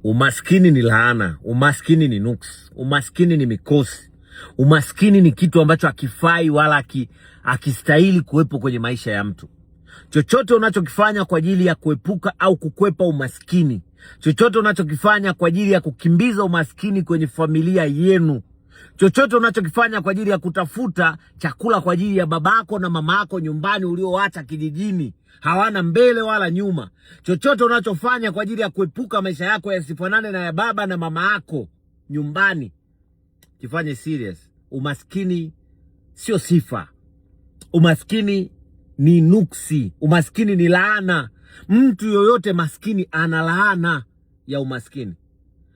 Umaskini ni laana, umaskini ni nuksi, umaskini ni mikosi, umaskini ni kitu ambacho hakifai wala hakistahili kuwepo kwenye maisha ya mtu. Chochote unachokifanya kwa ajili ya kuepuka au kukwepa umaskini, chochote unachokifanya kwa ajili ya kukimbiza umaskini kwenye familia yenu, chochote unachokifanya kwa ajili ya kutafuta chakula kwa ajili ya babako na mamako nyumbani ulioacha kijijini, hawana mbele wala nyuma, chochote unachofanya kwa ajili ya kuepuka maisha yako yasifanane na ya baba na mama yako nyumbani, kifanye serious. Umaskini sio sifa. Umaskini ni nuksi. Umaskini ni laana. Mtu yoyote maskini ana laana ya umaskini.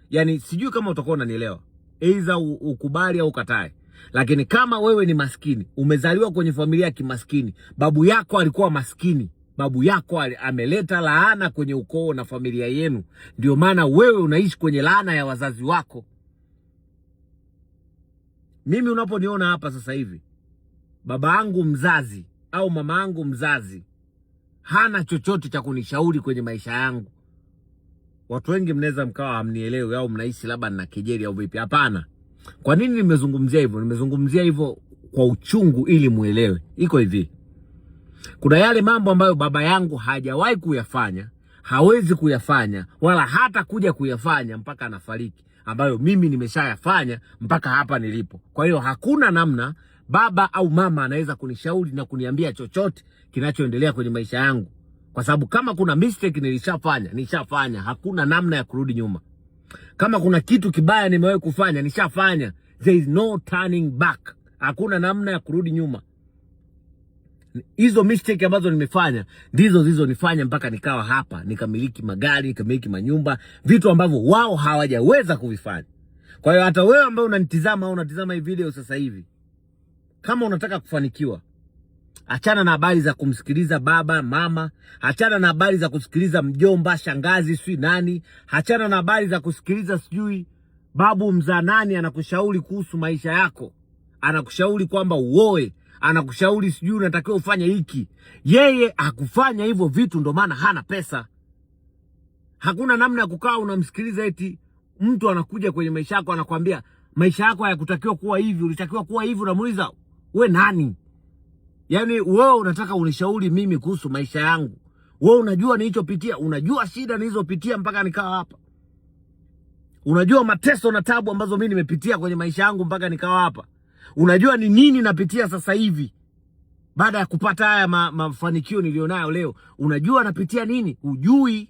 Yani sijui kama utakuwa unanielewa. Aidha ukubali au ukatae. Lakini kama wewe ni maskini, umezaliwa kwenye familia ya kimaskini, babu yako alikuwa maskini, babu yako ameleta laana kwenye ukoo na familia yenu, ndio maana wewe unaishi kwenye laana ya wazazi wako. Mimi unaponiona hapa sasa hivi, baba yangu mzazi au mama yangu mzazi hana chochote cha kunishauri kwenye maisha yangu. Watu wengi mnaweza mkawa hamnielewi au mnahisi labda nina kejeli au vipi. Hapana. Kwa nini nimezungumzia hivyo? Nimezungumzia hivyo kwa uchungu ili muelewe. Iko hivi. Kuna yale mambo ambayo baba yangu hajawahi kuyafanya, hawezi kuyafanya, wala hata kuja kuyafanya mpaka anafariki, ambayo mimi nimeshayafanya mpaka hapa nilipo. Kwa hiyo hakuna namna baba au mama anaweza kunishauri na kuniambia chochote kinachoendelea kwenye maisha yangu. Kwa sababu kama kuna mistake nishafanya, hakuna namna ya kurudi nyuma. Kama kuna kitu kibaya nimewahi kufanya, nishafanya. There is no turning back. Hakuna namna ya kurudi nyuma. Hizo mistake ambazo nimefanya ndizo zilizonifanya mpaka nikawa hapa, nikamiliki magari, nikamiliki manyumba, vitu ambavyo wao hawajaweza kuvifanya. Kwa hiyo hata wewe ambaye unanitazama au unatazama hii video sasa hivi, kama unataka kufanikiwa, achana na habari za kumsikiliza baba, mama, achana na habari za kusikiliza mjomba, shangazi, sijui nani, achana na habari za kusikiliza sijui babu mzaa nani anakushauri kuhusu maisha yako, anakushauri kwamba uoe, anakushauri sijui unatakiwa ufanye hiki. Yeye hakufanya hivyo vitu, ndo maana hana pesa. Hakuna namna ya kukaa unamsikiliza eti mtu anakuja kwenye maisha yako anakuambia maisha yako hayakutakiwa kuwa hivi, ulitakiwa kuwa hivi. Unamuuliza we nani? Yani wewe unataka unishauri mimi kuhusu maisha yangu? Wewe unajua nilichopitia, unajua shida nilizopitia mpaka nikawa hapa, unajua mateso na tabu ambazo mimi nimepitia kwenye maisha yangu mpaka nikawa hapa, unajua ni nini napitia sasa hivi baada ya kupata haya mafanikio nilionayo leo. Unajua napitia nini? Ujui.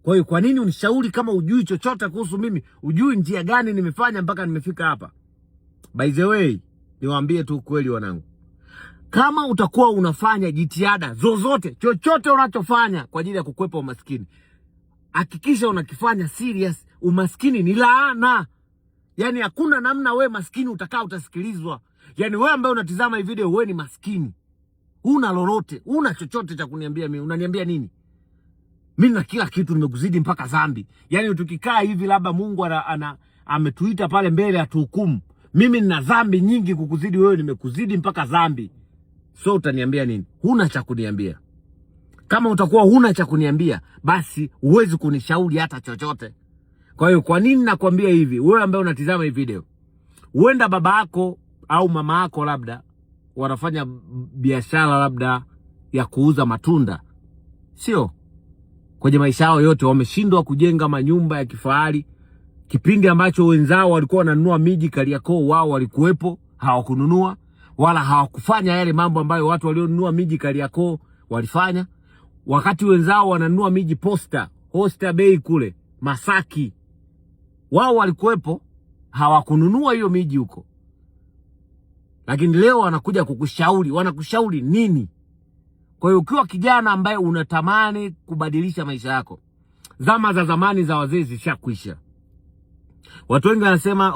Kwa hiyo kwa nini unishauri kama ujui chochote kuhusu mimi? Ujui njia gani nimefanya mpaka nimefika hapa? By the way, niwaambie tu kweli wanangu, kama utakuwa unafanya jitihada zozote, chochote unachofanya kwa ajili ya kukwepa umaskini, hakikisha unakifanya serious. Umaskini ni laana. Yani hakuna namna wewe maskini utakaa utasikilizwa. Yani wewe ambaye unatizama hii video, wewe ni maskini, huna lolote, huna chochote cha kuniambia mimi. Unaniambia nini? Mimi na kila kitu, nimekuzidi mpaka dhambi. Yani tukikaa hivi labda Mungu ametuita pale mbele atuhukumu. Mimi nina dhambi nyingi kukuzidi wewe, nimekuzidi mpaka dhambi. So utaniambia nini? Huna cha kuniambia. Kama utakuwa huna cha kuniambia, basi huwezi kunishauri hata chochote. Kwa hiyo kwa nini nakwambia hivi? Wewe ambaye unatizama hii video, huenda baba yako au mama yako labda wanafanya biashara labda ya kuuza matunda, sio? Kwenye maisha yao yote wameshindwa kujenga manyumba ya kifahari. Kipindi ambacho wenzao walikuwa wananunua miji Kariakoo, wao walikuwepo, hawakununua wala hawakufanya yale mambo ambayo watu walionunua miji Kariakoo walifanya. Wakati wenzao wananunua miji Oyster Bay kule Masaki, wao walikuwepo, hawakununua hiyo miji huko. Lakini leo wanakuja kukushauri. Wanakushauri nini? Kwa hiyo ukiwa kijana ambaye unatamani kubadilisha maisha yako, zama za zamani za wazee zishakwisha. Watu wengi wanasema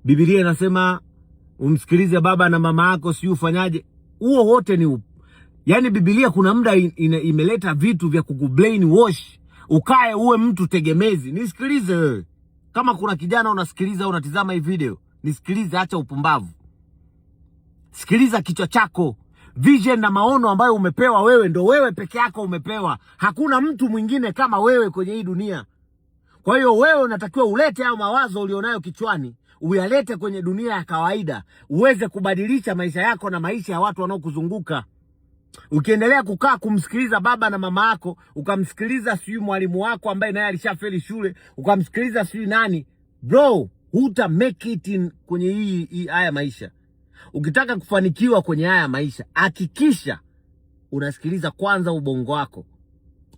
Biblia inasema umsikilize baba na mama yako, si ufanyaje. Huo wote ni yani Biblia kuna muda imeleta vitu vya kukubrain wash, ukae uwe mtu tegemezi. Nisikilize wewe. Kama kuna kijana unasikiliza unatizama hii video, nisikilize, acha upumbavu. Sikiliza kichwa chako. Vision na maono ambayo umepewa wewe, ndo wewe peke yako umepewa. Hakuna mtu mwingine kama wewe kwenye hii dunia. Kwa hiyo wewe unatakiwa ulete hayo mawazo ulionayo kichwani, uyalete kwenye dunia ya kawaida, uweze kubadilisha maisha yako na maisha ya watu wanaokuzunguka. Ukiendelea kukaa kumsikiliza baba na mama yako, ukamsikiliza sijui mwalimu wako ambaye naye alishafeli shule, ukamsikiliza sijui nani, bro, huta make it in kwenye haya maisha. Ukitaka kufanikiwa kwenye haya maisha, hakikisha unasikiliza kwanza ubongo wako.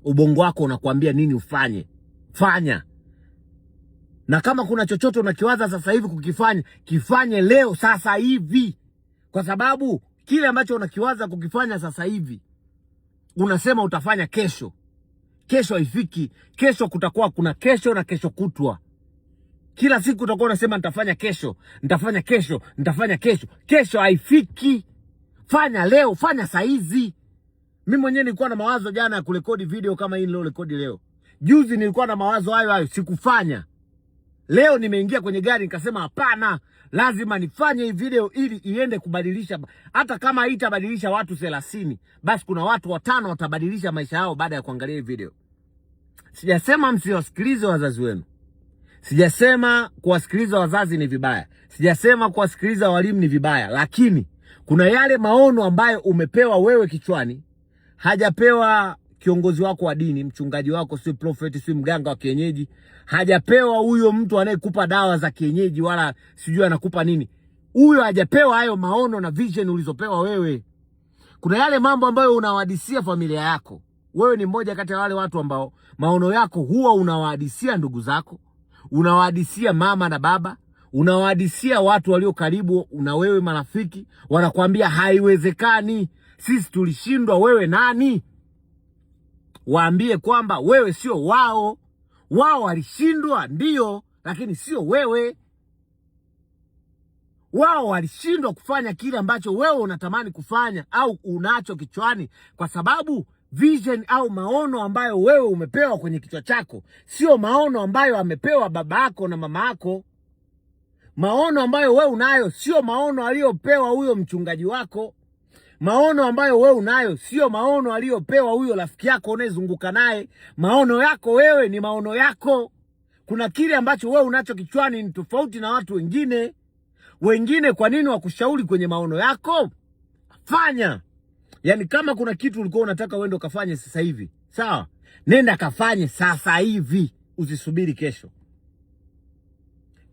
Ubongo wako unakuambia nini ufanye. Fanya. Na kama kuna chochote unakiwaza sasa hivi kukifanya, kifanye leo sasa hivi. Kwa sababu kile ambacho unakiwaza kukifanya sasa hivi, unasema utafanya kesho. Kesho haifiki. Kesho kutakuwa kuna kesho na kesho kutwa. Kila siku utakuwa unasema nitafanya kesho, nitafanya kesho, nitafanya kesho. Kesho haifiki. Fanya leo, fanya saa hizi. Mimi mwenyewe nilikuwa na mawazo jana ya kurekodi video kama hii nilio rekodi leo. Juzi nilikuwa na mawazo hayo, sikufanya. Leo nimeingia kwenye gari nikasema hapana, lazima nifanye hii video ili iende kubadilisha. Hata kama haitabadilisha watu 30, basi kuna watu 5 watabadilisha maisha yao baada ya kuangalia hii video. Sijasema msiwasikilize wazazi wenu. Sijasema kuwasikiliza wazazi ni vibaya. Sijasema kuwasikiliza walimu ni vibaya, lakini kuna yale maono ambayo umepewa wewe kichwani, hajapewa kiongozi wako wa dini, mchungaji wako, si prophet, si mganga wa kienyeji, hajapewa huyo mtu anayekupa dawa za kienyeji wala sijui anakupa nini. Huyo hajapewa hayo maono na vision ulizopewa wewe. Kuna yale mambo ambayo unawahadisia familia yako. Wewe ni mmoja kati ya wale watu ambao maono yako huwa unawahadisia ndugu zako, unawahadisia mama na baba, unawahadisia watu walio karibu na wewe, marafiki, wanakuambia haiwezekani, sisi tulishindwa, wewe nani? Waambie kwamba wewe sio wao. Wao walishindwa ndio, lakini sio wewe. Wao walishindwa kufanya kile ambacho wewe unatamani kufanya au unacho kichwani, kwa sababu vision au maono ambayo wewe umepewa kwenye kichwa chako sio maono ambayo amepewa baba yako na mama yako. Maono ambayo wewe unayo sio maono aliyopewa huyo mchungaji wako. Maono ambayo wewe unayo sio maono aliyopewa huyo rafiki yako unayezunguka naye. Maono yako wewe ni maono yako. Kuna kile ambacho wewe unacho kichwani ni tofauti na watu wengine. Wengine kwa nini wakushauri kwenye maono yako? Fanya. Yaani kama kuna kitu ulikuwa unataka uende ukafanye sasa hivi, sawa? Nenda kafanye sasa hivi, usisubiri kesho.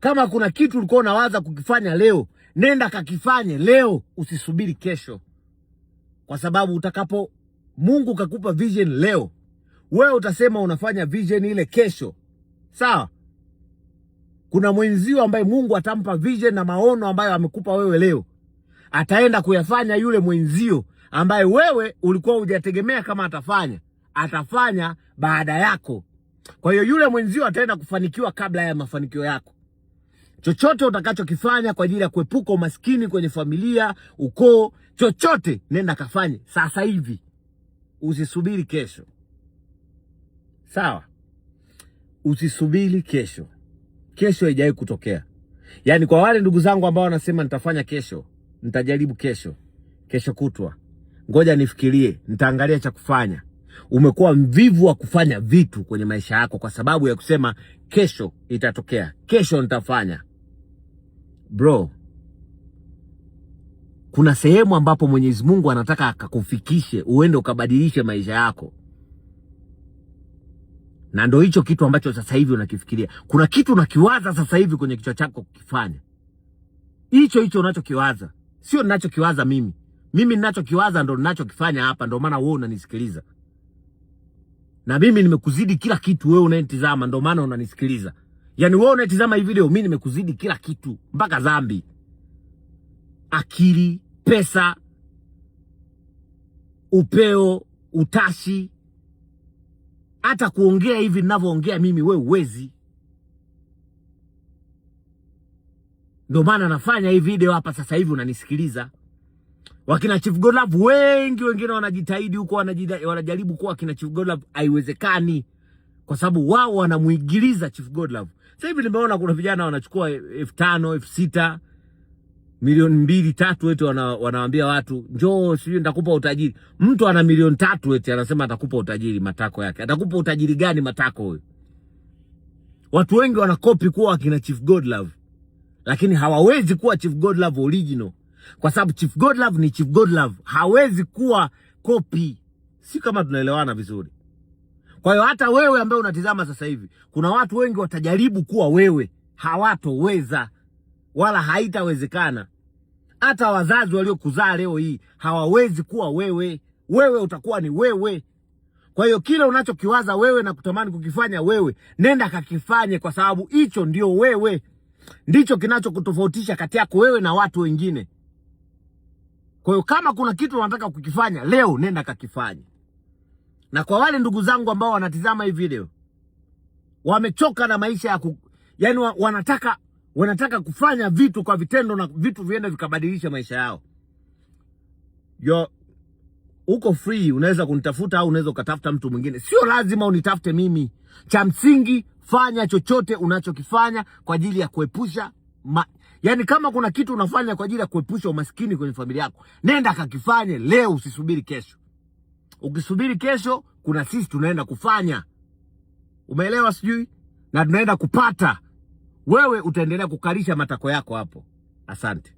Kama kuna kitu ulikuwa unawaza kukifanya leo, nenda kakifanye leo, usisubiri kesho. Kwa sababu Mungu kakupa vision leo, wewe utasema unafanya vision ile kesho. Sawa? Kuna mwenzio ambaye Mungu atampa vision na maono ambayo amekupa wewe leo. Ataenda kuyafanya yule mwenzio ambaye wewe ulikuwa hujategemea kama atafanya. Atafanya baada yako. Kwa hiyo yule mwenzio ataenda kufanikiwa kabla ya mafanikio yako. Chochote utakachokifanya kwa ajili ya kuepuka umaskini kwenye familia, ukoo, chochote nenda kafanye sasa hivi. Usisubiri kesho. Sawa? Usisubiri kesho. Kesho haijawahi kutokea. Yaani kwa wale ndugu zangu ambao wanasema nitafanya kesho, nitajaribu kesho, kesho kutwa, ngoja nifikirie, nitaangalia cha kufanya. Umekuwa mvivu wa kufanya vitu kwenye maisha yako kwa sababu ya kusema kesho itatokea, kesho nitafanya. Bro, kuna sehemu ambapo Mwenyezi Mungu anataka akakufikishe uende ukabadilishe maisha yako. Na ndio hicho kitu ambacho sasa hivi unakifikiria. Kuna kitu unakiwaza sasa hivi kwenye kichwa chako kukifanya. Hicho unachokiwaza sio ninachokiwaza mimi. Mimi ninachokiwaza ndo ninachokifanya hapa, ndio maana wewe unanisikiliza. Na mimi nimekuzidi kila kitu wewe unanitazama, ndio maana unanisikiliza. Yaani wewe unatazama hii video, mimi nimekuzidi kila kitu mpaka dhambi. Akili, pesa, upeo, utashi, hata kuongea hivi ninavyoongea mimi wewe uwezi. Ndio maana nafanya hii video hapa sasa hivi unanisikiliza. Wakina Chief Godlove wengine wanajitahidi huko, wanajaribu kuwa kina Chief Godlove, haiwezekani kwa sababu wao wanamuigiliza Chief Godlove. Sasa hivi nimeona kuna vijana wanachukua 5,000, 6,000, milioni 2, 3 eti wanawaambia watu njoo sijui nitakupa utajiri. Mtu ana milioni 3 eti anasema atakupa utajiri matako yake. Atakupa utajiri gani matako huyo? Watu wengi wanakopi kuwa akina Chief Godlove, lakini hawawezi kuwa Chief Godlove original, kwa sababu Chief Godlove ni Chief Godlove, hawezi kuwa kopi. Si kama tunaelewana vizuri? Kwa hiyo hata wewe ambaye unatizama sasa hivi, kuna watu wengi watajaribu kuwa wewe, hawatoweza, wala haitawezekana. Hata wazazi waliokuzaa leo hii hawawezi kuwa wewe. Wewe utakuwa ni wewe. Kwa hiyo kile unachokiwaza wewe na kutamani kukifanya wewe, nenda kakifanye, kwa sababu hicho ndio wewe. Ndicho kinachokutofautisha kati yako wewe na watu wengine. Kwa hiyo kama kuna kitu unataka kukifanya leo, nenda kakifanye. Na kwa wale ndugu zangu ambao wanatizama hii video, wamechoka na maisha ya yani wanataka kufanya vitu kwa vitendo na vitu viende vikabadilisha maisha yao. Uko free, unaweza kunitafuta au unaweza ukatafuta mtu mwingine. Sio lazima unitafute mimi. Cha msingi, fanya chochote unachokifanya kwa ajili ya kuepusha yani kama kuna kitu unafanya kwa ajili ya kuepusha umaskini kwenye familia yako, nenda kakifanye leo, usisubiri kesho. Ukisubiri kesho, kuna sisi tunaenda kufanya. Umeelewa sijui? Na tunaenda kupata. Wewe utaendelea kukarisha matako yako hapo. Asante.